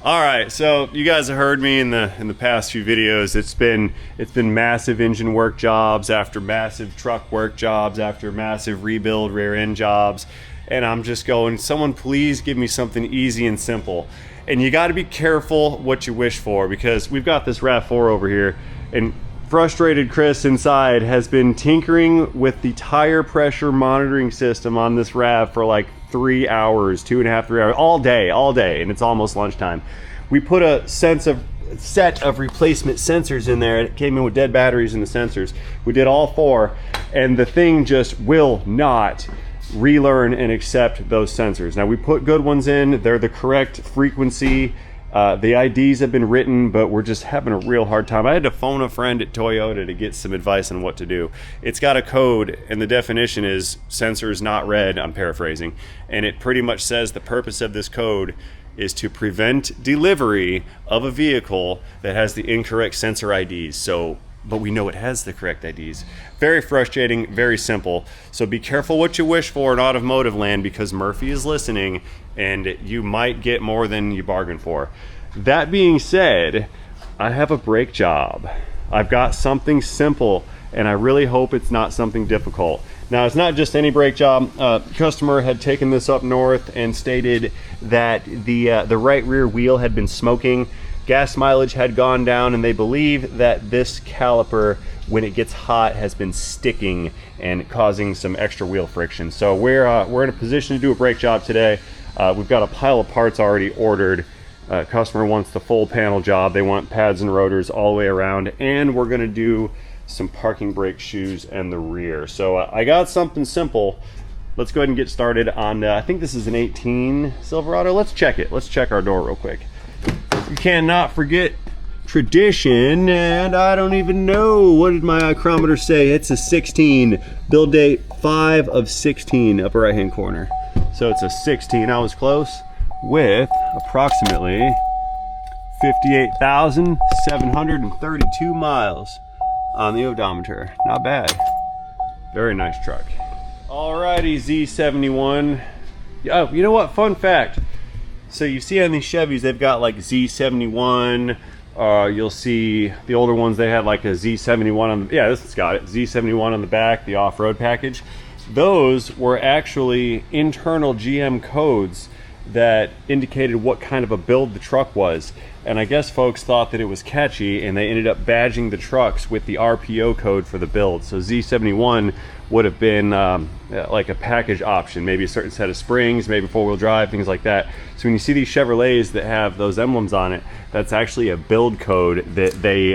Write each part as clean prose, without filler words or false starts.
All right, so you guys have heard me in the past few videos. It's been massive engine work jobs after massive truck work jobs after massive rebuild rear end jobs, and I'm just going, someone please give me something easy and simple. And you got to be careful what you wish for, because we've got this RAV4 over here, and frustrated Chris inside has been tinkering with the tire pressure monitoring system on this RAV for like 3 hours, 2.5, 3 hours, all day, and it's almost lunchtime. We put a set of replacement sensors in there. It came in with dead batteries in the sensors. We did all 4, and the thing just will not relearn and accept those sensors. Now, we put good ones in. They're the correct frequency. The IDs have been written, but we're just having a real hard time. I had to phone a friend at Toyota to get some advice on what to do. It's got a code, and the definition is sensors not read, I'm paraphrasing, and it pretty much says the purpose of this code is to prevent delivery of a vehicle that has the incorrect sensor IDs. But we know it has the correct IDs. Very frustrating, very simple. So be careful what you wish for in automotive land, because Murphy is listening and you might get more than you bargained for. That being said, I have a brake job. I've got something simple, and I really hope it's not something difficult. Now, it's not just any brake job. Customer had taken this up north and stated that the right rear wheel had been smoking. Gas mileage had gone down, and they believe that this caliper, when it gets hot, has been sticking and causing some extra wheel friction. So we're in a position to do a brake job today. We've got a pile of parts already ordered. Customer wants the full panel job. They want pads and rotors all the way around, and we're gonna do some parking brake shoes and the rear. So I got something simple. Let's go ahead and get started on, I think this is an 18 Silverado. Let's check it. Let's check our door real quick. You cannot forget tradition, and I don't even know, what did my micrometer say? It's a 16. Build date 5 of 16, upper right hand corner. So it's a 16. I was close, with approximately 58,732 miles on the odometer. Not bad. Very nice truck. Alrighty, Z71. Oh, you know what? Fun fact. So you see on these Chevys, they've got like Z71. You'll see the older ones, they had like a Z71 on the, yeah, this has got it, Z71 on the back, the off-road package. Those were actually internal GM codes that indicated what kind of a build the truck was. And I guess folks thought that it was catchy, and they ended up badging the trucks with the RPO code for the build. So Z71 would have been like a package option, maybe a certain set of springs, maybe 4-wheel drive, things like that. So when you see these Chevrolets that have those emblems on it, that's actually a build code that they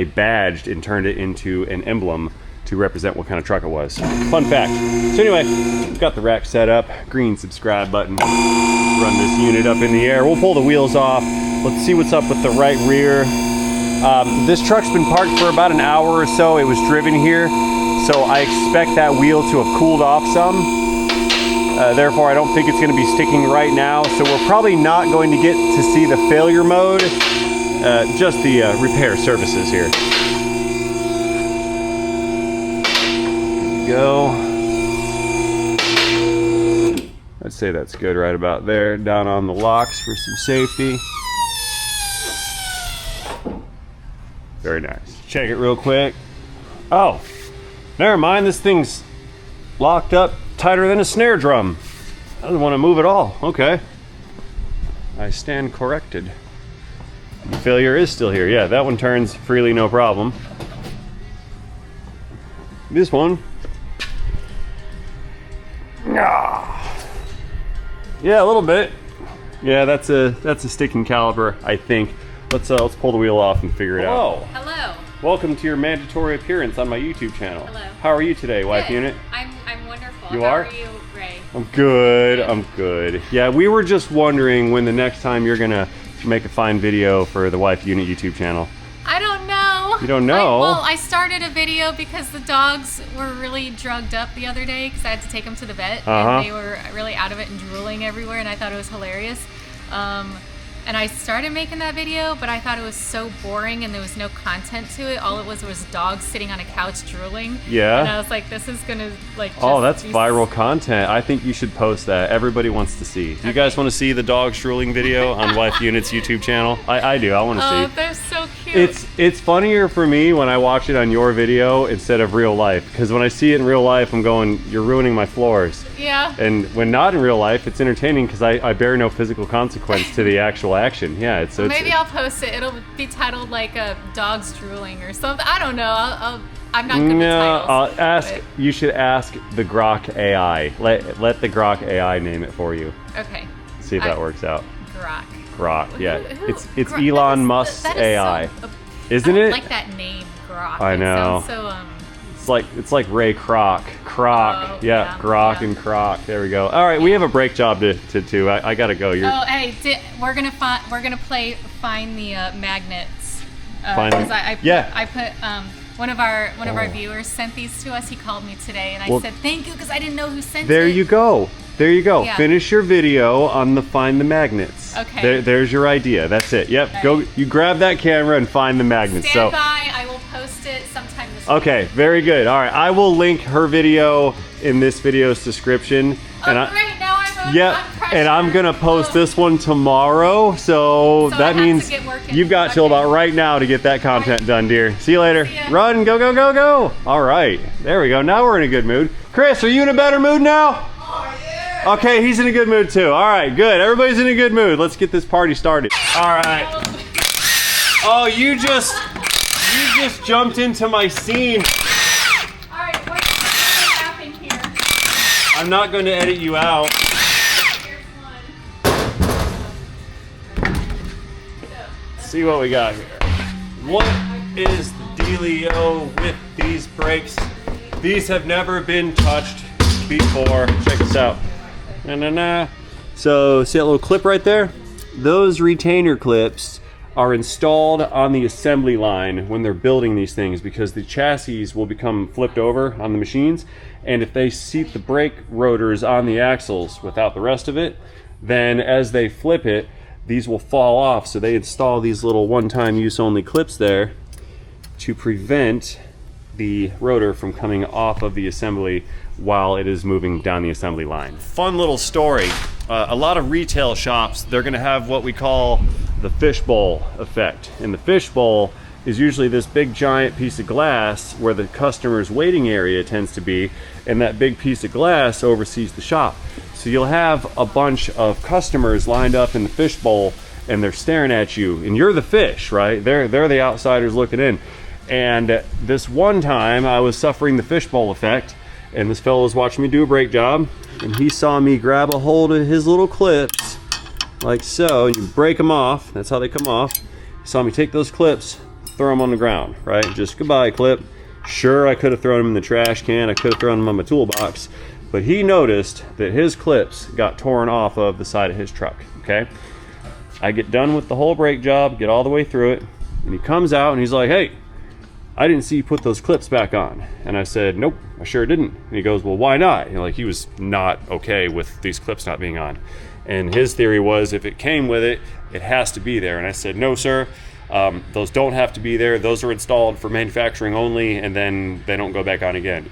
badged and turned it into an emblem to represent what kind of truck it was. Fun fact. So anyway, we've got the rack set up, green subscribe button. Run this unit up in the air. We'll pull the wheels off. Let's see what's up with the right rear. This truck's been parked for about an hour or so. It was driven here, so I expect that wheel to have cooled off some. Therefore, I don't think it's gonna be sticking right now. So we're probably not going to get to see the failure mode, just the repair services here. Go. I'd say that's good right about there. Down on the locks for some safety. Very nice. Check it real quick. Oh, never mind. This thing's locked up tighter than a snare drum. Doesn't want to move at all. Okay. I stand corrected. The failure is still here. Yeah, that one turns freely, no problem. This one. Yeah, a little bit. Yeah, that's a sticking caliper, I think. Let's pull the wheel off and figure it out. Hello. Welcome to your mandatory appearance on my YouTube channel. Hello. How are you today, wife Good. unit? I'm wonderful. You How are? are you, Ray? I'm good. I'm good. Yeah, we were just wondering when the next time you're gonna make a fine video for the wife unit YouTube channel. I don't know. You don't know? I started a video because the dogs were really drugged up the other day because I had to take them to the vet, and they were really out of it and drooling everywhere, and I thought it was hilarious. And I started making that video, but I thought it was so boring and there was no content to it. All it was dogs sitting on a couch drooling. Yeah. And I was like, this is gonna like. Oh, that's viral content. I think you should post that. Everybody wants to see. Do you guys want to see the dogs drooling video on Wife Unit's YouTube channel? I do. I want to see. Oh, they're so cute. It's funnier for me when I watch it on your video instead of real life, because when I see it in real life, I'm going, you're ruining my floors. Yeah. And when not in real life, it's entertaining because I bear no physical consequence to the actual action. Yeah, it's maybe I'll post it. It'll be titled like dogs drooling or something. I don't know. I'm not good with titles. You should ask the Grok AI. Let the Grok AI name it for you. Okay. See if that works out. Grok. Yeah. It's Elon Musk's AI. Isn't it? I like that name, Grok. I know. It sounds so it's like Ray Kroc. Oh, yeah, Grok and Kroc. There we go. All right, we have a break job to do. I gotta go. Hey, we're gonna find the magnets. Find them? I put one of our viewers sent these to us. He called me today, and I said thank you because I didn't know who sent it. There you go. Yeah. Finish your video on the find the magnets. Okay. There's your idea. That's it. Yep. Okay. Go. You grab that camera and find the magnets. Stand by. I will post it sometime this week. Okay. Very good. All right. I will link her video in this video's description. Great. Now I'm pressure. And I'm gonna post this one tomorrow. So that means you've got till about right now to get that content done, dear. See you later. See ya. Run. Go. Go. Go. Go. All right. There we go. Now we're in a good mood. Chris, are you in a better mood now? Okay, he's in a good mood too. All right, good. Everybody's in a good mood. Let's get this party started. All right. Oh, you just jumped into my scene. All right, what's happening here? I'm not going to edit you out. Here's one. Let's see what we got here. What is the dealio with these brakes? These have never been touched before. Check this out. So see that little clip right there? Those retainer clips are installed on the assembly line when they're building these things because the chassis will become flipped over on the machines, and if they seat the brake rotors on the axles without the rest of it, then as they flip it, these will fall off. So they install these little one-time use only clips there to prevent the rotor from coming off of the assembly while it is moving down the assembly line. Fun little story. A lot of retail shops, they're gonna have what we call the fishbowl effect. And the fishbowl is usually this big giant piece of glass where the customer's waiting area tends to be, and that big piece of glass oversees the shop. So you'll have a bunch of customers lined up in the fishbowl and they're staring at you, and you're the fish, right? They're the outsiders looking in. And this one time I was suffering the fishbowl effect, and this fellow was watching me do a brake job, and he saw me grab a hold of his little clips like so, and you break them off. That's how they come off. He saw me take those clips, throw them on the ground, right? Just goodbye clip. Sure, I could have thrown them in the trash can, I could have thrown them on my toolbox, but he noticed that his clips got torn off of the side of his truck, okay? I get done with the whole brake job, get all the way through it, and he comes out and he's like, hey, I didn't see you put those clips back on. And I said, nope, I sure didn't. And he goes, well, why not? You know, like he was not okay with these clips not being on. And his theory was if it came with it, it has to be there. And I said, no, sir, those don't have to be there. Those are installed for manufacturing only, and then they don't go back on again.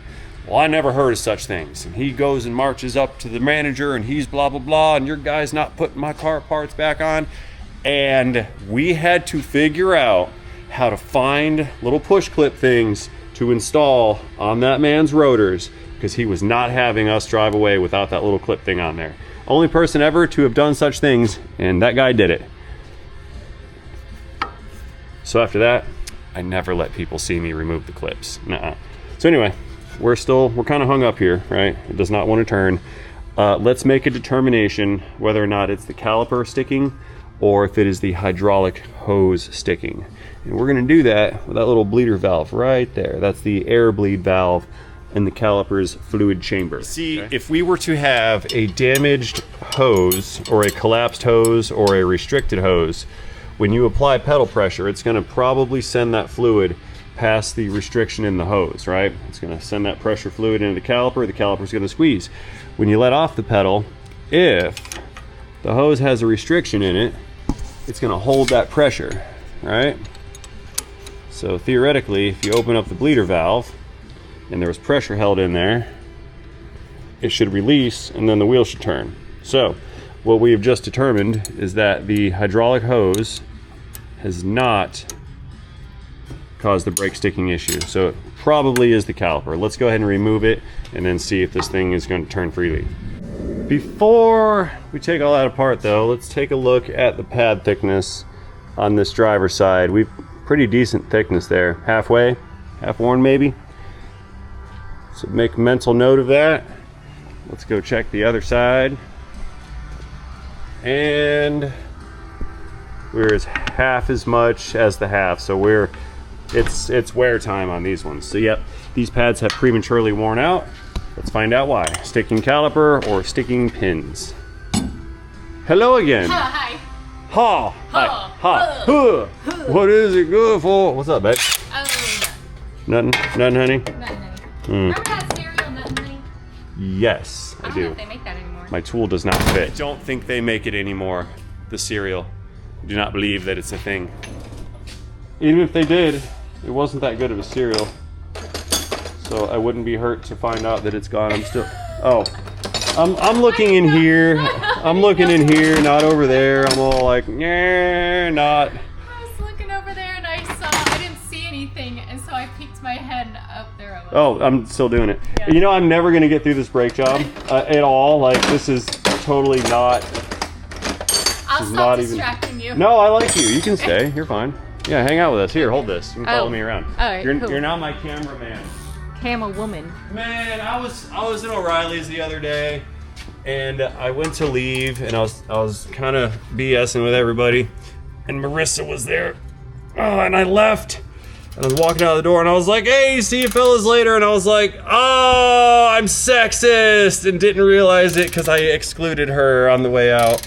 Well, I never heard of such things. And he goes and marches up to the manager, and he's blah, blah, blah, and your guy's not putting my car parts back on. And we had to figure out how to find little push clip things to install on that man's rotors, because he was not having us drive away without that little clip thing on there. Only person ever to have done such things, and that guy did it. So after that, I never let people see me remove the clips. Nuh-uh. So anyway, we're kind of hung up here, right? It does not want to turn. Let's make a determination whether or not it's the caliper sticking or if it is the hydraulic hose sticking. And we're gonna do that with that little bleeder valve right there. That's the air bleed valve in the caliper's fluid chamber. See, if we were to have a damaged hose or a collapsed hose or a restricted hose, when you apply pedal pressure, it's gonna probably send that fluid past the restriction in the hose, right? It's gonna send that pressure fluid into the caliper's gonna squeeze. When you let off the pedal, if the hose has a restriction in it, it's gonna hold that pressure, right? So theoretically, if you open up the bleeder valve and there was pressure held in there, it should release and then the wheel should turn. So what we have just determined is that the hydraulic hose has not caused the brake sticking issue. So it probably is the caliper. Let's go ahead and remove it and then see if this thing is going to turn freely. Before we take all that apart though, let's take a look at the pad thickness on this driver's side. We've pretty decent thickness there. Halfway, half worn maybe. So make mental note of that. Let's go check the other side. And we're as half as much as the half. So it's wear time on these ones. So yep, these pads have prematurely worn out. Let's find out why. Sticking caliper or sticking pins. Hello again. Hi. Ha. Hi. Ha. Huh. What is it good for? What's up, babe? Oh, Nothing? Nothing, honey? nothing, honey. Remember that cereal, Nothing, honey? Yes, I I don't know do. if they make that anymore. My tool does not fit. I don't think they make it anymore, the cereal. I do not believe that it's a thing. Even if they did, it wasn't that good of a cereal. So I wouldn't be hurt to find out that it's gone. I'm still, oh. I'm looking in here. I'm looking in here, not over there. I'm all like, yeah, not. I was looking over there and I didn't see anything, and so I peeked my head and up there I was. Oh, I'm still doing it. Yeah. You know, I'm never gonna get through this brake job at all. Like, this is totally not. I'll is stop not even- distracting you. No, I like you. You can stay. You're fine. Yeah, hang out with us. Here, hold this. You can follow Oh. me around. All right, cool. You're now my cameraman. Cam a woman. Man, I was in O'Reilly's the other day, and I went to leave, and I was kind of BSing with everybody, and Marissa was there, and I left, and I was walking out the door, and I was like, "Hey, see you fellas later," and I was like, "Oh, I'm sexist," and didn't realize it because I excluded her on the way out.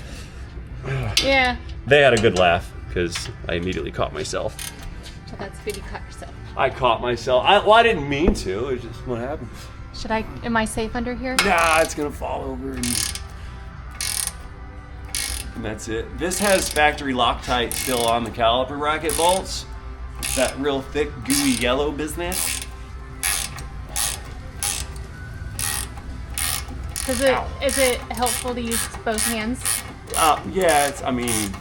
Yeah. They had a good laugh because I immediately caught myself. So that's good you caught yourself. I caught myself. I didn't mean to. It's just what happened. Am I safe under here? Nah, it's gonna fall over and that's it. This has factory Loctite still on the caliper bracket bolts. It's that real thick, gooey yellow business. Is it helpful to use both hands? Yeah, I mean,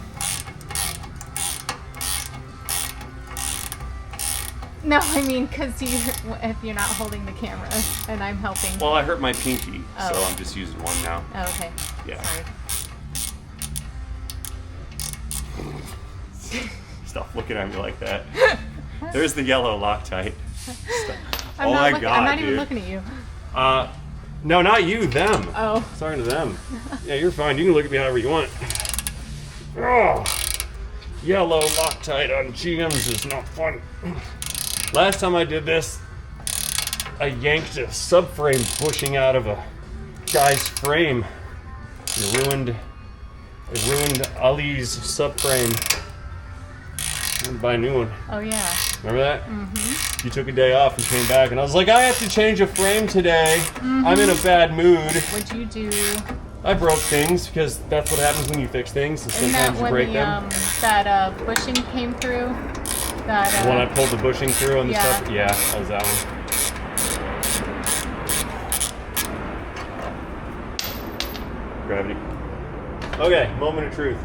No, I mean, because if you're not holding the camera and I'm helping. well, I hurt my pinky, so Oh. I'm just using one now. Oh, okay. Yeah. Sorry. Stop looking at me like that. There's the yellow Loctite. I'm Oh not my looking, God, I'm not dude. even looking at you. No, not you, them. Oh. I'm talking to them. Yeah, you're fine. You can look at me however you want. Oh, yellow Loctite on GMs is not fun. Last time I did this, I yanked a subframe bushing out of a guy's frame. It ruined Ali's subframe. I had to buy a new one. Oh, yeah. Remember that? Mm-hmm. You took a day off and came back, and I was like, I have to change a frame today. Mm-hmm. I'm in a bad mood. What'd you do? I broke things because that's what happens when you fix things. Is Isn't that sometimes you when break them. that bushing came through? The one I pulled the bushing through on the yeah. stuff. Yeah, that was that one. Gravity. Okay, moment of truth.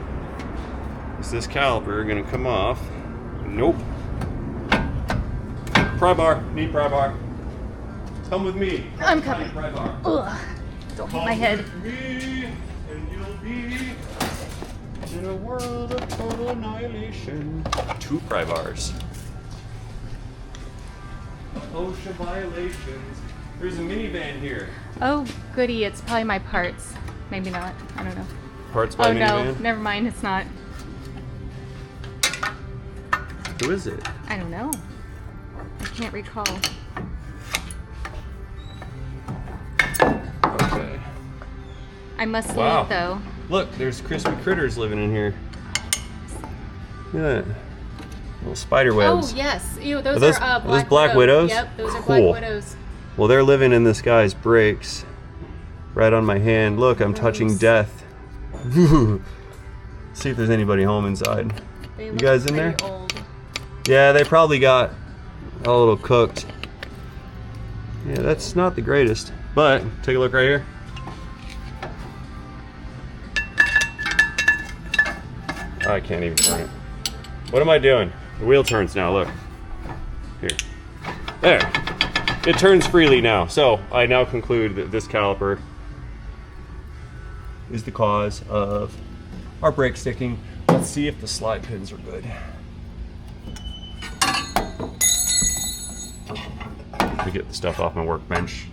Is this caliper gonna come off? Nope. Pry bar. Need pry bar. Come with me. I'm coming. Pry bar. Ugh. Don't hit my head. Come with me, and you'll be in a world of total annihilation. 2 pry bars. OSHA violations. There's a minivan here. Oh, goody. It's probably my parts. Maybe not. I don't know. Parts by Oh, no. minivan? Never mind. It's not. Who is it? I don't know. I can't recall. Okay. I must Wow. leave, though. Look, there's crispy critters living in here. Look at that. Little spider webs. Oh, yes. Ew, Are those those- are are black, those black widows? Yep, those are Cool. black widows. Well, they're living in this guy's brakes. Right on my hand. Look, I'm touching Gross. death. Let's see if there's anybody home inside. They You guys look in there? pretty old. Yeah, they probably got a little cooked. Yeah, that's not the greatest. But take a look right here. I can't even turn it. What am I doing? The wheel turns now, look. Here. There. It turns freely now. So I now conclude that this caliper is the cause of our brake sticking. Let's see if the slide pins are good. Let me get the stuff off my workbench.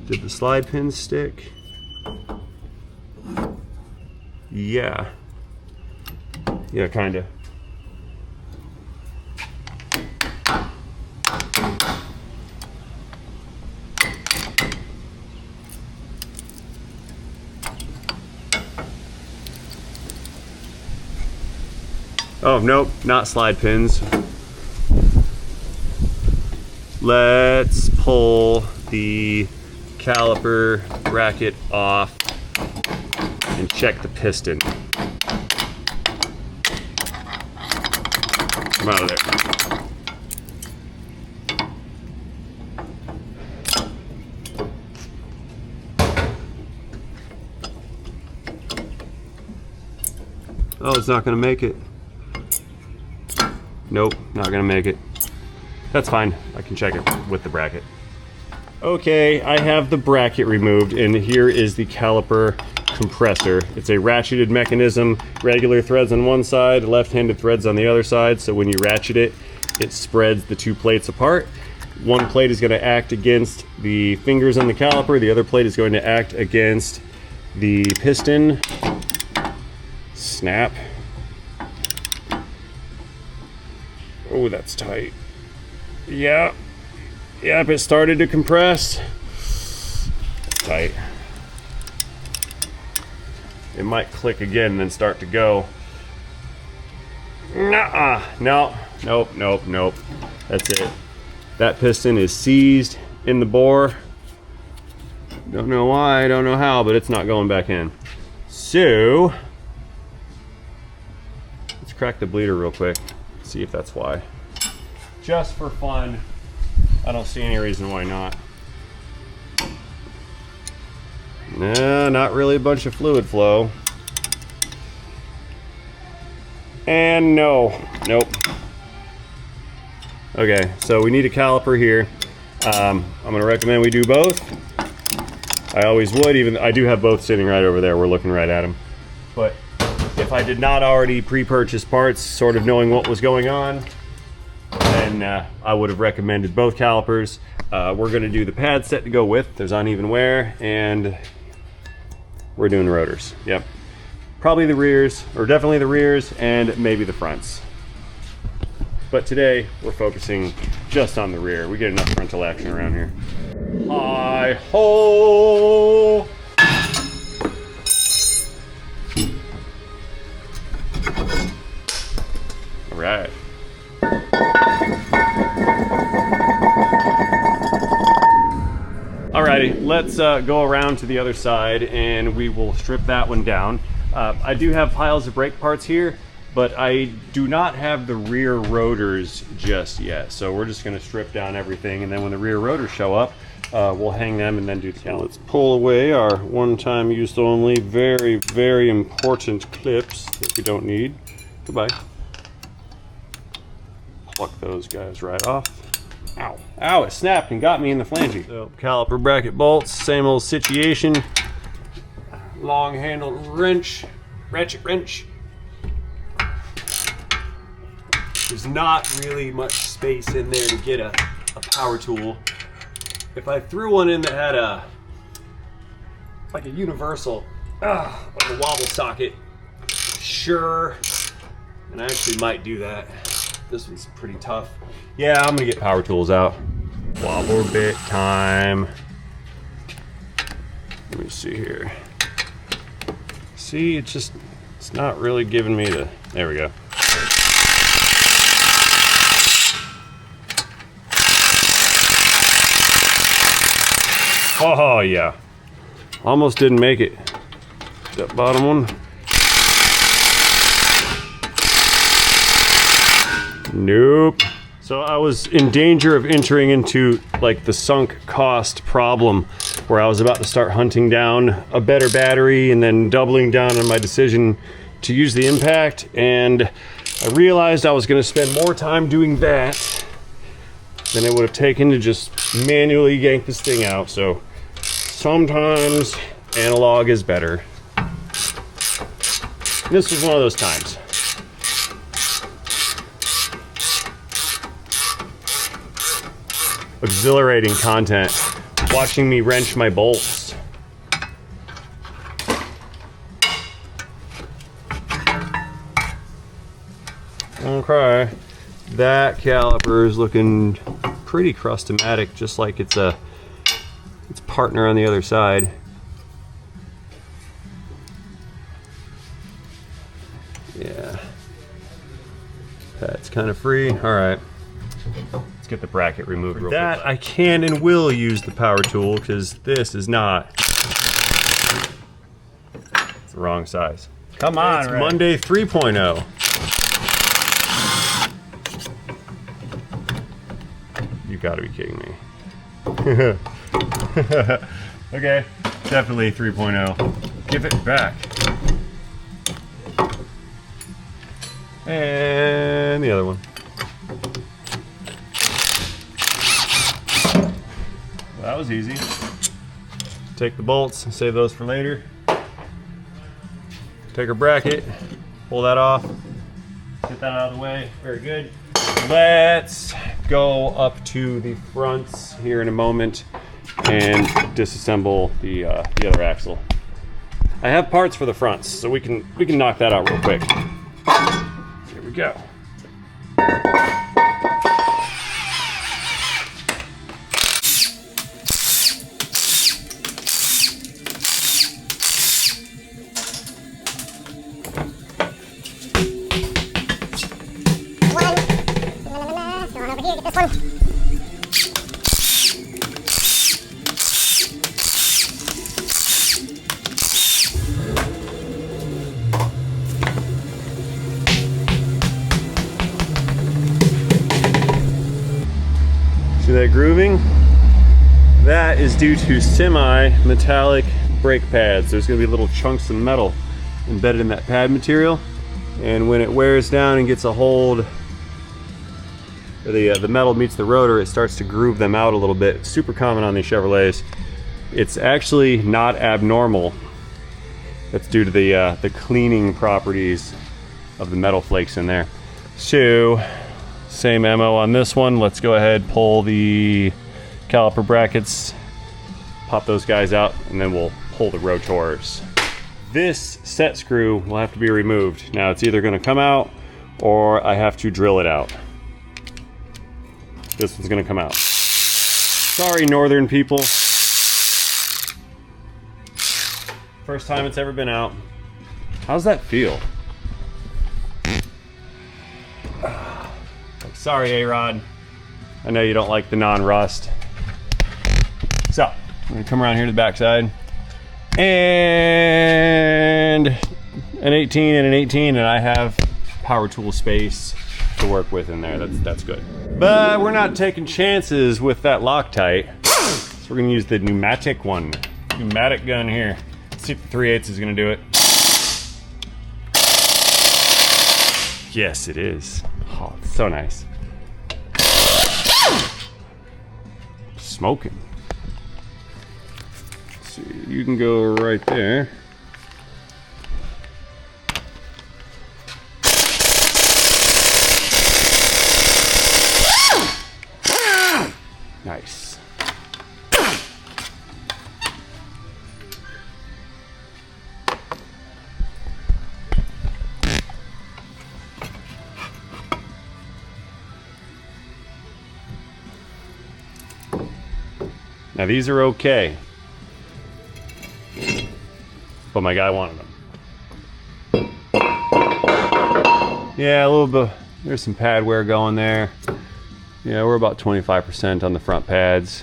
Did the slide pins stick? Yeah. Yeah, kinda. Oh, nope, not slide pins. Let's pull the caliper bracket off and check the piston. Come out of there. Oh, it's not gonna make it. Nope, not gonna make it. That's fine, I can check it with the bracket. Okay, I have the bracket removed, and here is the caliper compressor. It's a ratcheted mechanism, regular threads on one side, left-handed threads on the other side, so when you ratchet it, it spreads the two plates apart. One plate is gonna act against the fingers on the caliper, the other plate is going to act against the piston. Snap. Oh, that's tight. Yeah. Yep, it started to compress. Tight. It might click again and then start to go. Nuh-uh. No. Nope, nope, nope. That's it. That piston is seized in the bore. Don't know why, don't know how, but it's not going back in. So, let's crack the bleeder real quick. See if that's why. Just for fun. I don't see any reason why not. No, not really a bunch of fluid flow. And no, nope. Okay, so we need a caliper here. I'm gonna recommend we do both. I always would, even I do have both sitting right over there. We're looking right at them. But if I did not already pre-purchase parts, sort of knowing what was going on, then I would have recommended both calipers. We're gonna do the pad set to go with. There's uneven wear, and we're doing the rotors. Yep. Probably the rears, or definitely the rears, and maybe the fronts. But today, we're focusing just on the rear. We get enough frontal action around here. Hi-ho! All right. Alrighty, let's go around to the other side and we will strip that one down. I do have piles of brake parts here, but I do not have the rear rotors just yet. So we're just gonna strip down everything, and then when the rear rotors show up, we'll hang them and then do the calipers. Let's pull away our one-time use only, very, very important clips that we don't need. Goodbye. Pluck those guys right off. Ow, ow, it snapped and got me in the flange. So, caliper bracket bolts, same old situation. Long handled wrench, ratchet wrench. There's not really much space in there to get a power tool. If I threw one in that had like a universal, like a wobble socket, sure, and I actually might do that. This one's pretty tough. Yeah, I'm gonna get power tools out. Wobble bit time. Let me see here. See, it's not really giving me the, there we go. Oh yeah, almost didn't make it. That bottom one. Nope. So I was in danger of entering into like the sunk cost problem where I was about to start hunting down a better battery and then doubling down on my decision to use the impact, and I realized I was going to spend more time doing that than it would have taken to just manually yank this thing out. So sometimes analog is better. This was one of those times. Exhilarating content, watching me wrench my bolts. Okay, that caliper is looking pretty crustomatic, just like its partner on the other side. Yeah, that's kind of free. All right. Let's get the bracket removed real quick. That I can and will use the power tool because this is not. It's the wrong size. Come on, It's Ray. Monday 3.0. You gotta be kidding me. Okay, definitely 3.0. Give it back. And the other one. That was easy. Take the bolts, save those for later. Take our bracket, pull that off, get that out of the way. Very good. Let's go up to the fronts here in a moment and disassemble the other axle. I have parts for the fronts, so we can knock that out real quick. Here we go. See that grooving? That is due to semi-metallic brake pads. There's going to be little chunks of metal embedded in that pad material, and when it wears down and gets a hold, or the metal meets the rotor, it starts to groove them out a little bit. Super common on these Chevrolets. It's actually not abnormal. That's due to the cleaning properties of the metal flakes in there. So, same MO on this one. Let's go ahead, pull the caliper brackets, pop those guys out, and then we'll pull the rotors. This set screw will have to be removed. Now it's either going to come out or I have to drill it out. This one's going to come out. Sorry, northern people. First time it's ever been out. How's that feel? Sorry, A-Rod. I know you don't like the non-rust. So, I'm going to come around here to the backside. And an 18 and an 18, and I have power tool space to work with in there. That's good. But we're not taking chances with that Loctite. So we're going to use the pneumatic one. Pneumatic gun here. Let's see if the 3/8 is going to do it. Yes, it is. Oh, it's so nice. Smoking. Let's see, you can go right there. Nice. Now these are okay, but my guy wanted them. Yeah, a little bit, there's some pad wear going there. Yeah, we're about 25% on the front pads.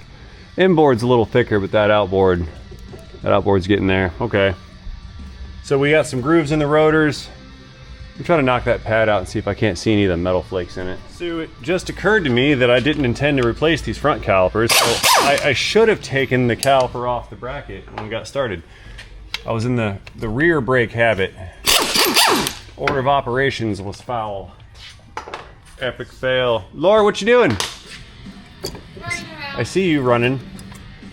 Inboard's a little thicker, but that outboard's getting there. Okay. So we got some grooves in the rotors. I'm trying to knock that pad out and see if I can't see any of the metal flakes in it. So it just occurred to me that I didn't intend to replace these front calipers, so I should have taken the caliper off the bracket when we got started. I was in the rear brake habit. Order of operations was foul. Epic fail. Laura, what you doing? I see you running.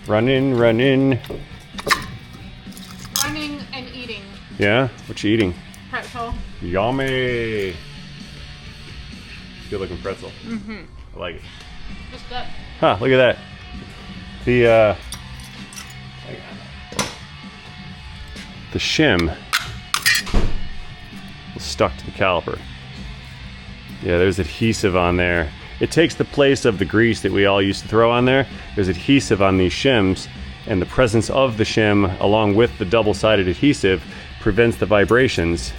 Running. Running and eating. Yeah? What you eating? Pretzel. Yummy. Good looking pretzel. Mm-hmm. I like it. Just that. Huh, look at that. The shim was stuck to the caliper. Yeah, there's adhesive on there. It takes the place of the grease that we all used to throw on there. There's adhesive on these shims, and the presence of the shim along with the double-sided adhesive prevents the vibrations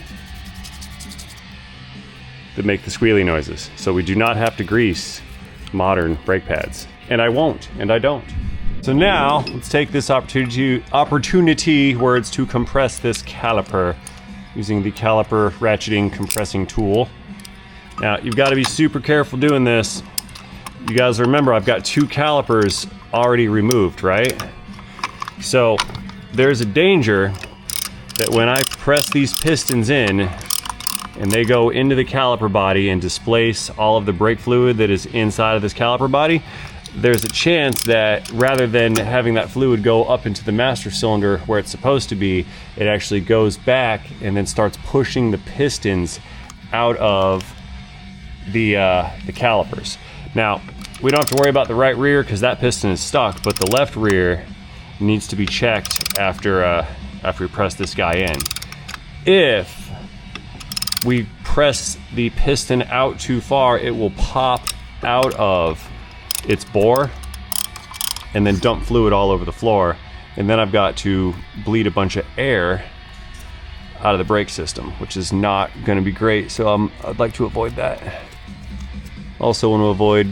that make the squealy noises. So we do not have to grease modern brake pads. And I won't, and I don't. So now, let's take this opportunity words to compress this caliper using the caliper ratcheting compressing tool. Now, you've got to be super careful doing this. You guys remember, I've got 2 calipers already removed, right? So there's a danger that when I press these pistons in and they go into the caliper body and displace all of the brake fluid that is inside of this caliper body, there's a chance that rather than having that fluid go up into the master cylinder where it's supposed to be, it actually goes back and then starts pushing the pistons out of the calipers. Now, we don't have to worry about the right rear because that piston is stuck, but the left rear needs to be checked after we press this guy in. If we press the piston out too far, it will pop out of its bore and then dump fluid all over the floor, and then I've got to bleed a bunch of air out of the brake system, which is not going to be great. So I'd like to avoid that. Also want to avoid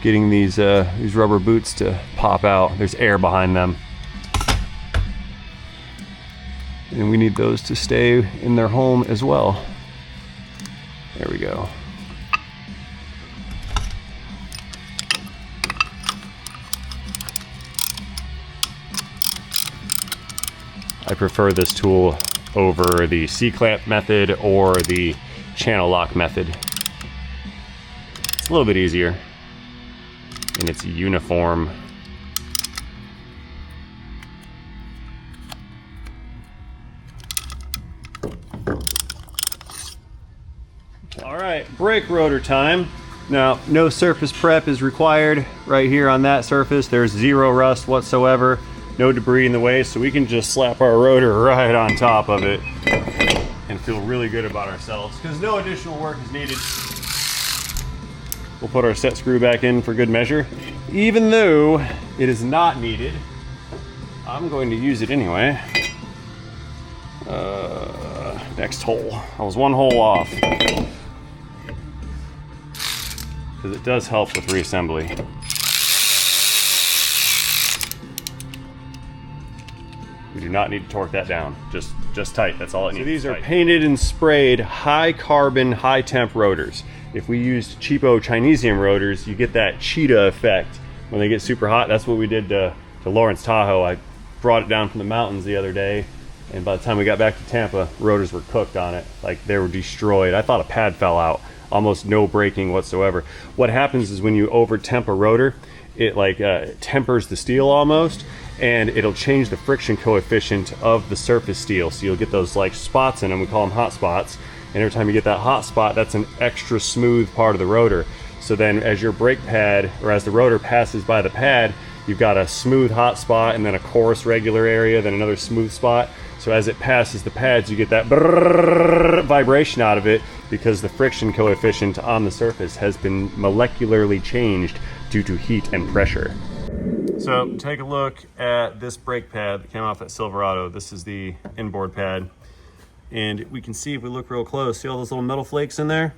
getting these rubber boots to pop out. There's air behind them, and we need those to stay in their home as well. There we go. I prefer this tool over the C-clamp method or the channel lock method. It's a little bit easier and it's uniform. All right, brake rotor time. Now, no surface prep is required right here on that surface. There's 0 rust whatsoever, no debris in the way, so we can just slap our rotor right on top of it and feel really good about ourselves because no additional work is needed. We'll put our set screw back in for good measure. Even though it is not needed, I'm going to use it anyway. Next hole. I was 1 hole off. Because it does help with reassembly. We do not need to torque that down. Just tight, that's all it needs. So these are painted and sprayed high carbon, high temp rotors. If we used cheapo Chinesium rotors, you get that cheetah effect when they get super hot. That's what we did to Lawrence Tahoe. I brought it down from the mountains the other day, and by the time we got back to Tampa, rotors were cooked on it. Like, they were destroyed. I thought a pad fell out. Almost no braking whatsoever. What happens is when you over temp a rotor, it tempers the steel almost, and it'll change the friction coefficient of the surface steel. So you'll get those like spots in them, we call them hot spots. And every time you get that hot spot, that's an extra smooth part of the rotor. So then as your brake pad, or as the rotor passes by the pad, you've got a smooth hot spot and then a coarse regular area, then another smooth spot. So as it passes the pads, you get that brrrr vibration out of it because the friction coefficient on the surface has been molecularly changed due to heat and pressure. So take a look at this brake pad that came off that Silverado. This is the inboard pad. And we can see if we look real close, see all those little metal flakes in there?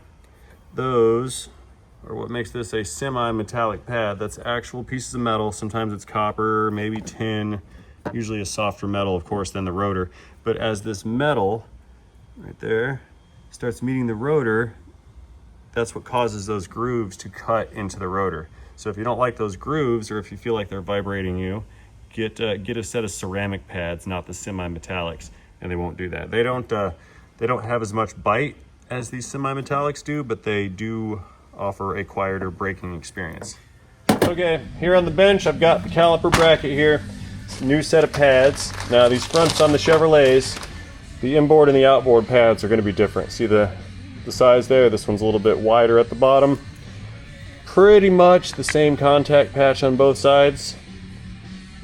Those are what makes this a semi-metallic pad. That's actual pieces of metal. Sometimes it's copper, maybe tin, usually a softer metal, of course, than the rotor. but as this metal right there starts meeting the rotor, that's what causes those grooves to cut into the rotor. So if you don't like those grooves, or if you feel like they're vibrating you, get a set of ceramic pads, not the semi-metallics, and they won't do that. They don't have as much bite as these semi-metallics do, but they do offer a quieter braking experience. Okay, here on the bench, I've got the caliper bracket here. It's a new set of pads. Now these fronts on the Chevrolets, the inboard and the outboard pads are going to be different. See the size there? This one's a little bit wider at the bottom. Pretty much the same contact patch on both sides.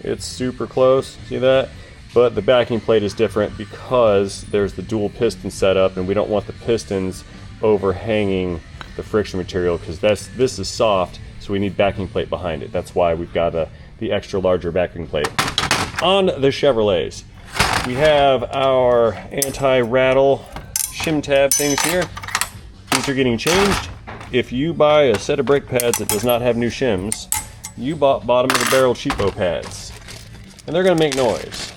It's super close, see that? But the backing plate is different because there's the dual piston setup, and we don't want the pistons overhanging the friction material, because this is soft, so we need backing plate behind it. That's why we've got the extra larger backing plate. On the Chevrolets, we have our anti-rattle shim tab things here. These are getting changed. If you buy a set of brake pads that does not have new shims, you bought bottom of the barrel cheapo pads, and they're going to make noise.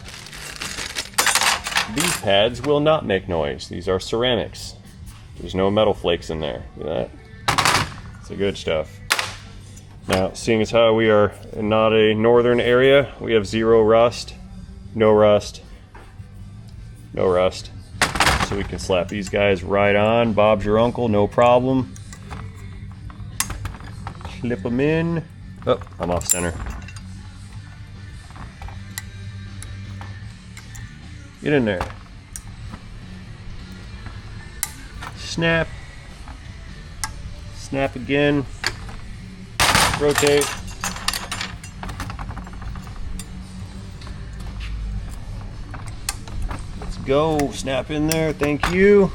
These pads will not make noise. These are ceramics. There's no metal flakes in there. See that? It's the good stuff. Now, seeing as how we are not a northern area, we have zero rust, no rust, no rust. So we can slap these guys right on. Bob's your uncle, no problem. Clip them in. Oh, I'm off center. Get in there. Snap. Snap again. Rotate. Let's go. Snap in there. Thank you.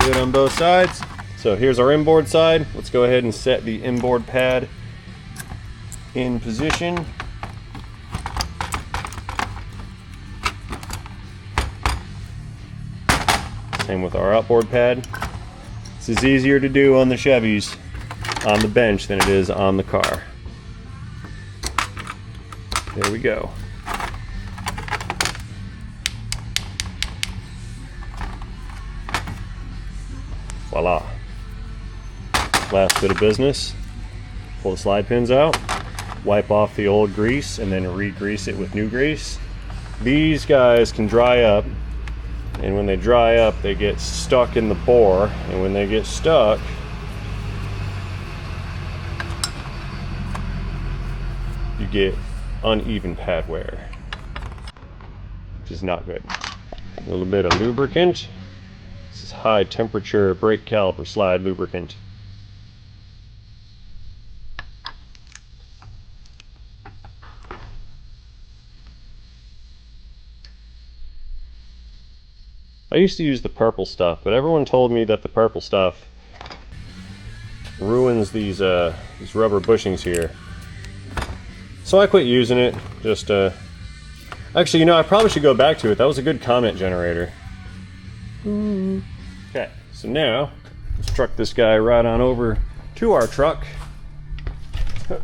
Good on both sides. So here's our inboard side. Let's go ahead and set the inboard pad in position. Same with our outboard pad. This is easier to do on the Chevys on the bench than it is on the car. There we go. Voila. Last bit of business. Pull the slide pins out, wipe off the old grease, and then re-grease it with new grease. These guys can dry up, and when they dry up, they get stuck in the bore, and when they get stuck, you get uneven pad wear, which is not good. A little bit of lubricant. This is high temperature brake caliper slide lubricant. I used to use the purple stuff, but everyone told me that the purple stuff ruins these rubber bushings here. So I quit using it. Just actually, you know, I probably should go back to it. That was a good comment generator. Okay, so now let's truck this guy right on over to our truck. Come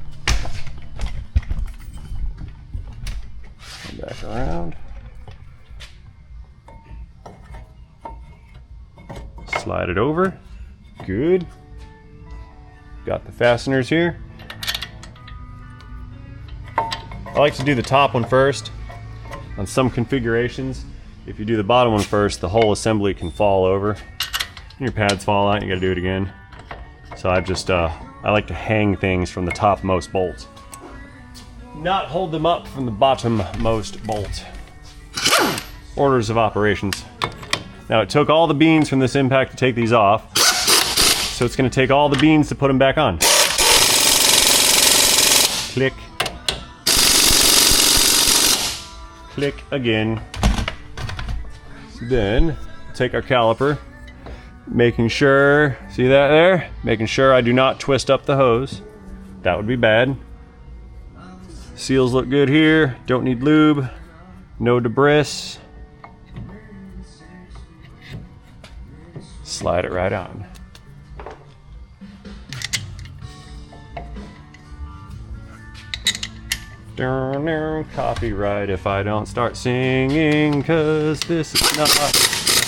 back around. Slide it over. Good. Got the fasteners here. I like to do the top one first. On some configurations, if you do the bottom one first, the whole assembly can fall over. And your pads fall out, you gotta do it again. So I just, I like to hang things from the topmost bolt. Not hold them up from the bottommost bolt. Orders of operations. Now it took all the beans from this impact to take these off, so it's going to take all the beans to put them back on. Click. Click again. Then take our caliper, making sure, see that there? Making sure I do not twist up the hose. That would be bad. Seals look good here, don't need lube, no debris. Slide it right on. Copyright if I don't start singing, cause this is not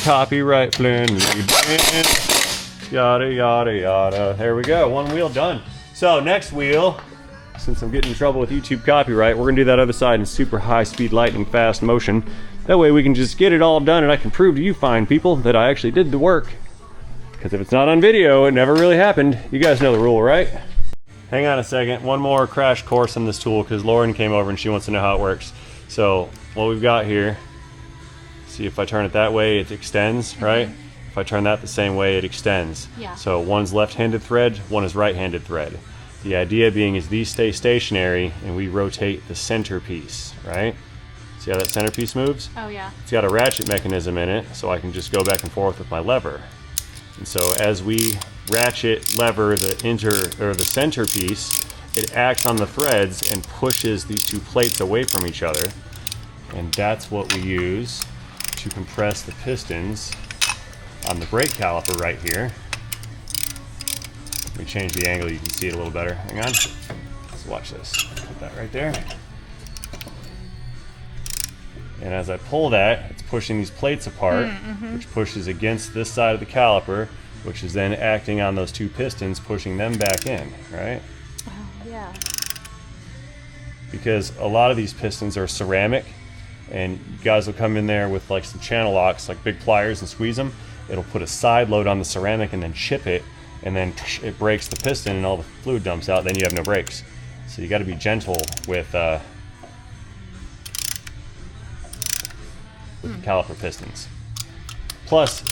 copyright friendly band. Yada yada yada. There we go, one wheel done. So next wheel, since I'm getting in trouble with YouTube copyright, we're gonna do that other side in super high speed, lightning fast motion. That way we can just get it all done and I can prove to you fine people that I actually did the work. Because if it's not on video, it never really happened. You guys know the rule, right? Hang on a second, one more crash course on this tool because Lauren came over and she wants to know how it works. So what we've got here, see if I turn it that way, it extends, right? If I turn that the same way, it extends. Yeah. So one's left-handed thread, one is right-handed thread. The idea being is these stay stationary and we rotate the centerpiece, right? See how that centerpiece moves? Oh yeah. It's got a ratchet mechanism in it, so I can just go back and forth with my lever. And so as we ratchet lever the centerpiece, it acts on the threads and pushes these two plates away from each other. And that's what we use to compress the pistons on the brake caliper right here. Let me change the angle, you can see it a little better. Hang on. Let's watch this. Put that right there. And as I pull that, it's pushing these plates apart, which pushes against this side of the caliper, which is then acting on those two pistons, pushing them back in, right? Oh, yeah. Because a lot of these pistons are ceramic, and you guys will come in there with like some channel locks, like big pliers, and squeeze them. It'll put a side load on the ceramic and then chip it, and then it breaks the piston and all the fluid dumps out, then you have no brakes. So you gotta be gentle with the caliper pistons. Plus,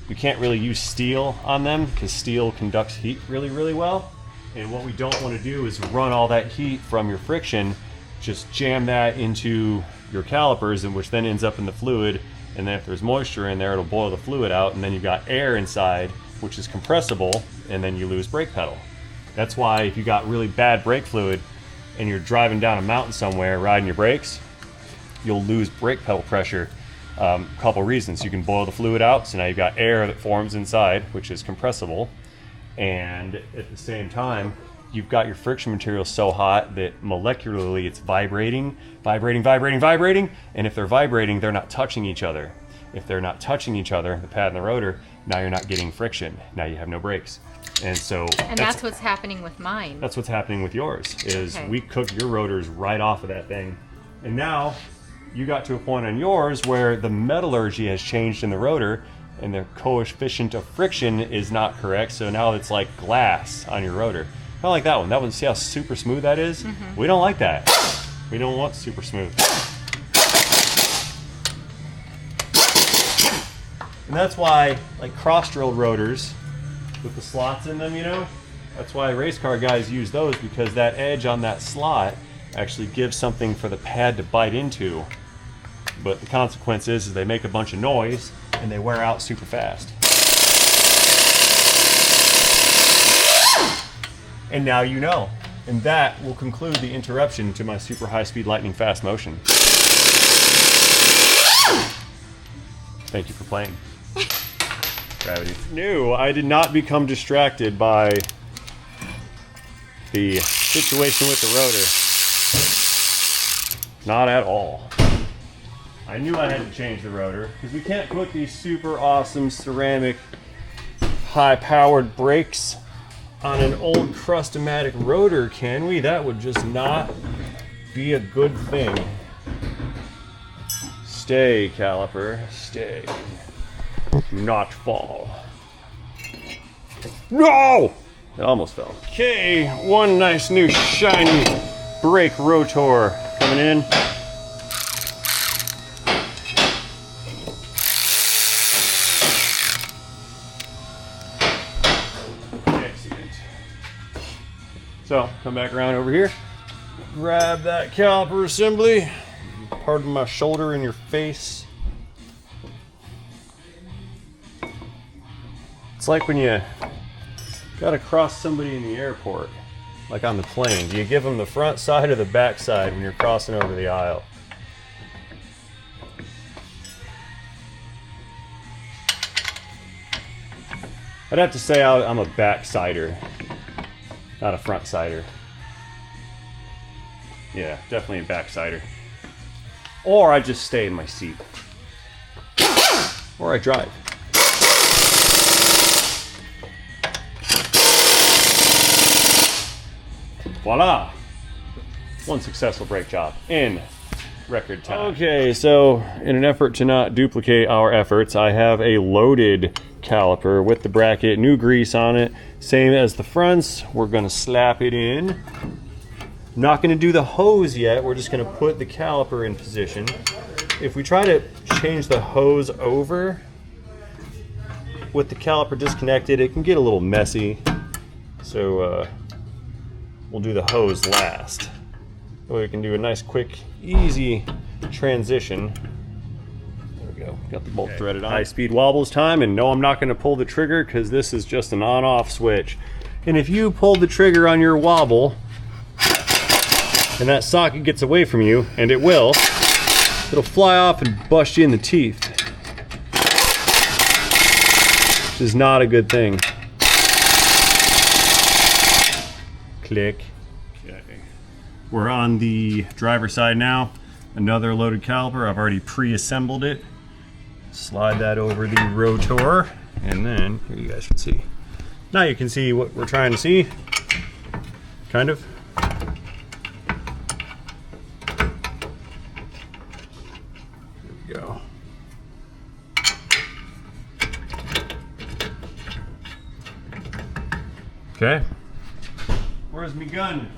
we can't really use steel on them because steel conducts heat really, really well. And what we don't want to do is run all that heat from your friction, just jam that into your calipers, and which then ends up in the fluid. And then if there's moisture in there, it'll boil the fluid out, and then you've got air inside, which is compressible, and then you lose brake pedal. That's why if you got really bad brake fluid and you're driving down a mountain somewhere riding your brakes, you'll lose brake pedal pressure. Couple reasons. You can boil the fluid out, so now you've got air that forms inside, which is compressible, and at the same time you've got your friction material so hot that molecularly it's vibrating, and if they're vibrating, they're not touching each other. If they're not touching each other, the pad and the rotor, now you're not getting friction. Now you have no brakes. And so that's what's happening with mine. That's what's happening with yours, is we cook your rotors right off of that thing. And now you got to a point on yours where the metallurgy has changed in the rotor and the coefficient of friction is not correct. So now it's like glass on your rotor. Kind of like that one. That one, see how super smooth that is? We don't like that. We don't want super smooth. And that's why, like cross-drilled rotors with the slots in them, you know, that's why race car guys use those, because that edge on that slot actually gives something for the pad to bite into. But the consequence is they make a bunch of noise and they wear out super fast. And now you know. And that will conclude the interruption to my super high speed lightning fast motion. Thank you for playing. Gravity. No, I did not become distracted by the situation with the rotor. Not at all. I knew I had to change the rotor because we can't put these super awesome ceramic high-powered brakes on an old Crustomatic rotor, can we? That would just not be a good thing. Stay, caliper, stay. Not fall. No! It almost fell. Okay, one nice new shiny brake rotor coming in. So, come back around over here, grab that caliper assembly, pardon my shoulder in your face. It's like when you gotta cross somebody in the airport, like on the plane. Do you give them the front side or the back side when you're crossing over the aisle? I'd have to say I'm a back sider. Not a front sider. Yeah, definitely a backsider. Or I just stay in my seat. Or I drive. Voila! One successful brake job in record time. Okay, so in an effort to not duplicate our efforts, I have a loaded caliper with the bracket, new grease on it, same as the fronts. We're gonna slap it in. Not gonna do the hose yet, we're just gonna put the caliper in position. If we try to change the hose over with the caliper disconnected, it can get a little messy. So we'll do the hose last. So we can do a nice, quick, easy transition. There we go, got the bolt threaded on. High speed wobbles time, and no, I'm not gonna pull the trigger because this is just an on-off switch. And if you pull the trigger on your wobble, and that socket gets away from you, and it will, it'll fly off and bust you in the teeth. Which is not a good thing. Click. Okay. We're on the driver's side now. Another loaded caliper. I've already pre-assembled it. Slide that over the rotor, and then, here you guys can see. Now you can see what we're trying to see. Kind of. Go. Okay. Where's me gun?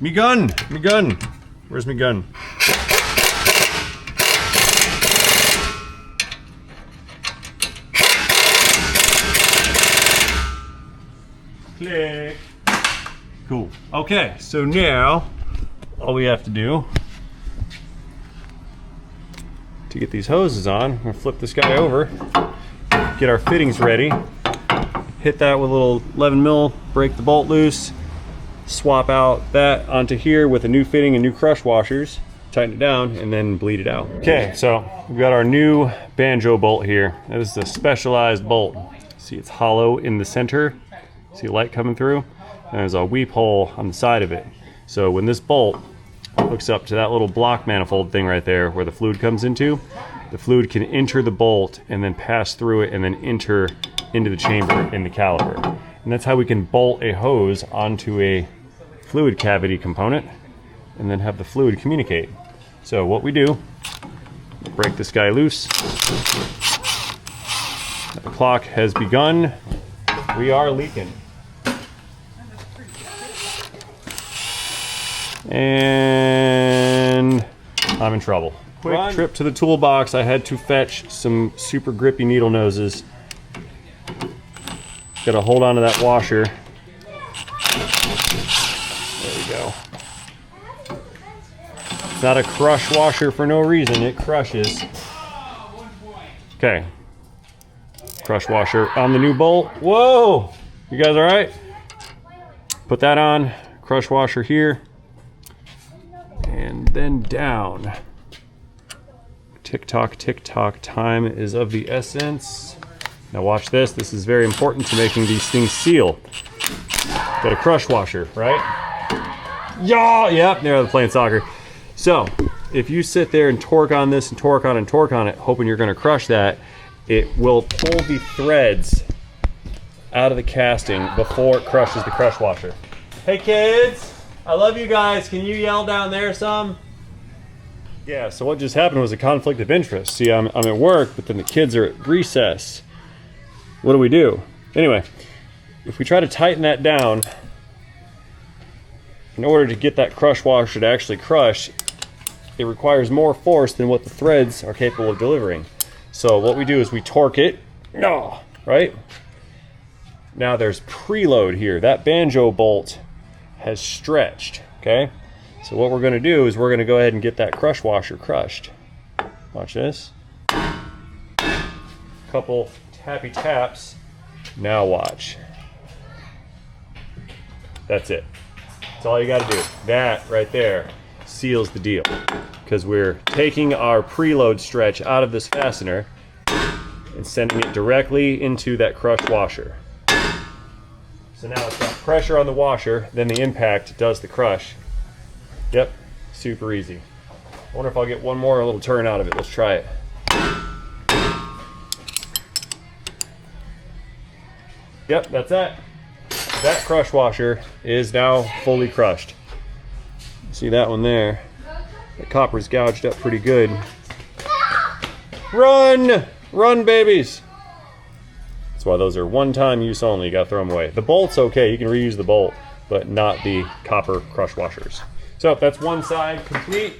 Me gun! Me gun! Where's me gun? Click. Cool. Okay, so now all we have to do to get these hoses on, we're gonna flip this guy over, get our fittings ready, hit that with a little 11 mil, break the bolt loose, swap out that onto here with a new fitting and new crush washers, tighten it down, and then bleed it out. Okay, so we've got our new banjo bolt here. That is a specialized bolt. See, it's hollow in the center. See light coming through? And there's a weep hole on the side of it. So when this bolt hooks up to that little block manifold thing right there where the fluid comes into, the fluid can enter the bolt and then pass through it and then enter into the chamber in the caliper. And that's how we can bolt a hose onto a fluid cavity component and then have the fluid communicate. So what we do, break this guy loose. The clock has begun. We are leaking. And I'm in trouble. Quick trip to the toolbox. I had to fetch some super grippy needle noses. Gotta hold on to that washer. There we go. It's not a crush washer for no reason. It crushes. Okay. Crush washer on the new bolt. Whoa! You guys all right? Put that on. Crush washer here. And then down. Tick tock, time is of the essence. Now watch this. This is very important to making these things seal. Got a crush washer, right? Yeah, yep, they're playing soccer. So, if you sit there and torque on this and torque on and torque on it, hoping you're gonna crush that, it will pull the threads out of the casting before it crushes the crush washer. Hey kids! I love you guys. Can you yell down there some? Yeah, so what just happened was a conflict of interest. See, I'm at work, but then the kids are at recess. What do we do? Anyway, if we try to tighten that down, in order to get that crush washer to actually crush, it requires more force than what the threads are capable of delivering. So what we do is we torque it, right? Now there's preload here. That banjo bolt has stretched, okay? So what we're gonna do is we're gonna go ahead and get that crush washer crushed. Watch this. Couple tappy taps. Now watch. That's it. That's all you gotta do. That right there seals the deal, because we're taking our preload stretch out of this fastener and sending it directly into that crush washer. So now it's got pressure on the washer, then the impact does the crush. Yep, super easy. I wonder if I'll get one more little turn out of it. Let's try it. Yep, that's that. That crush washer is now fully crushed. See that one there? The copper's gouged up pretty good. Run! Run, babies! That's why those are one-time use only. You gotta throw them away. The bolt's okay, you can reuse the bolt, but not the copper crush washers. So that's one side complete.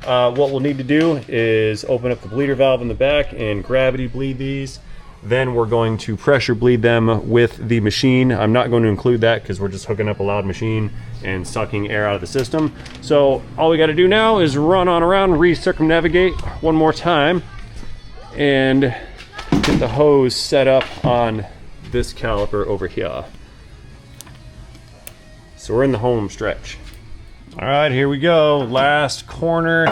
What we'll need to do is open up the bleeder valve in the back and gravity bleed these. Then we're going to pressure bleed them with the machine. I'm not going to include that because we're just hooking up a loud machine and sucking air out of the system. So all we got to do now is run on around, re-circumnavigate one more time, and get the hose set up on this caliper over here. So we're in the home stretch. All right, here we go. Last corner.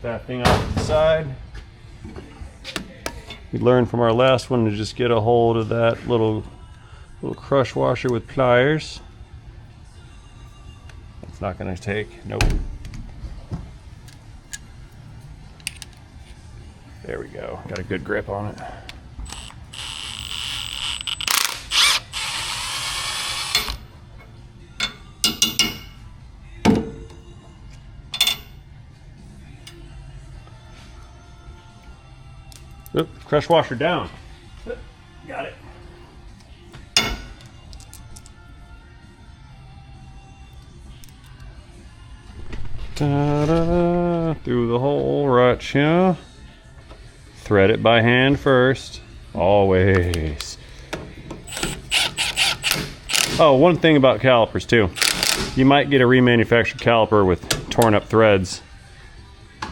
That thing off to the side. We learned from our last one to just get a hold of that little crush washer with pliers. It's not going to take. Nope. There we go. Got a good grip on it. Oop, crush washer down. Got it. Ta-da, through the hole right here. Thread it by hand first, always. Oh, one thing about calipers too. You might get a remanufactured caliper with torn up threads.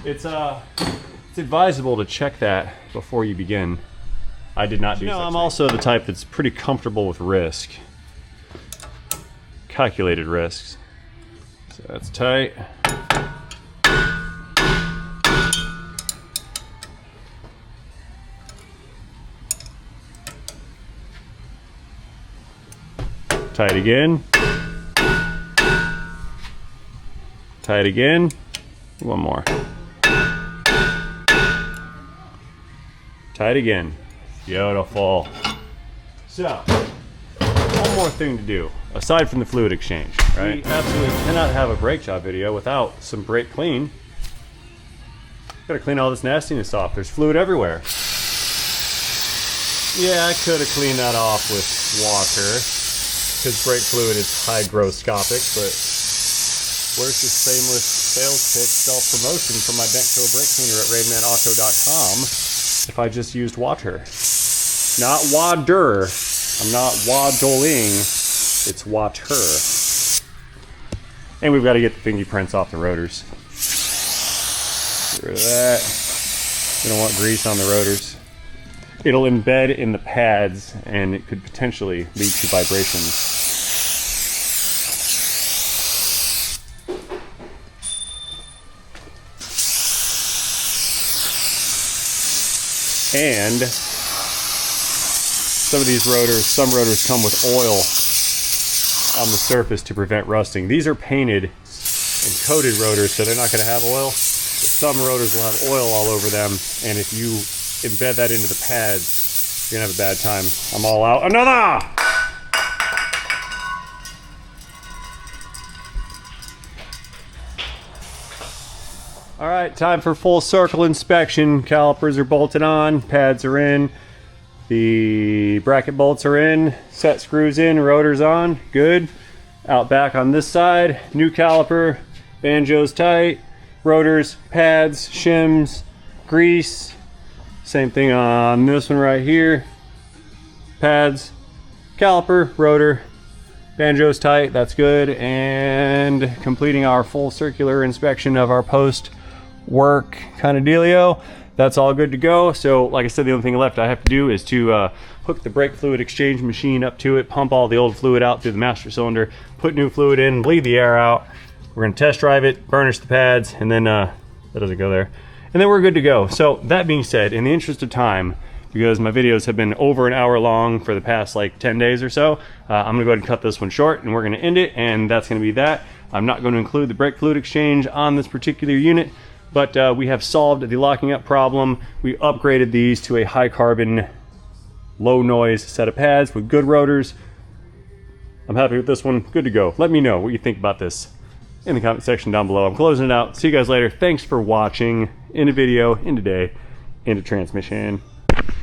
It's advisable to check that before you begin. I did not do so. I'm also the type that's pretty comfortable with risk. Calculated risks. So that's tight. Tight again. Tight again. One more. Tight again. Beautiful. So, one more thing to do, aside from the fluid exchange, right? We absolutely cannot have a brake job video without some brake clean. Gotta clean all this nastiness off. There's fluid everywhere. Yeah, I could have cleaned that off with water, because brake fluid is hygroscopic, but where's the shameless sales pitch self-promotion from my Bentco brake cleaner at RainmanAuto.com if I just used water? Not water. I'm not waddling. It's water. And we've got to get the fingerprints off the rotors. Get rid of that. We don't want grease on the rotors. It'll embed in the pads and it could potentially lead to vibrations. And some of these rotors, some rotors come with oil on the surface to prevent rusting. These are painted and coated rotors, so they're not going to have oil. But some rotors will have oil all over them, and if you embed that into the pads, you're going to have a bad time. I'm all out. Another! All right, time for full circle inspection. Calipers are bolted on, pads are in, the bracket bolts are in, set screws in, rotors on, good. Out back on this side, new caliper, banjo's tight, rotors, pads, shims, grease. Same thing on this one right here. Pads, caliper, rotor, banjo's tight, that's good. And completing our full circular inspection of our post work kind of dealio. That's all good to go. So like I said, the only thing left I have to do is to hook the brake fluid exchange machine up to it, pump all the old fluid out through the master cylinder, put new fluid in, bleed the air out. We're going to test drive it, burnish the pads, and then that doesn't go there. And then we're good to go. So that being said, in the interest of time, because my videos have been over an hour long for the past like 10 days or so. I'm gonna go ahead and cut this one short, and we're gonna end it, and that's gonna be that. I'm not going to include the brake fluid exchange on this particular unit, but we have solved the locking up problem. We upgraded these to a high carbon, low noise set of pads with good rotors. I'm happy with this one, good to go. Let me know what you think about this in the comment section down below. I'm closing it out. See you guys later. Thanks for watching. End of video, end of day, end of transmission.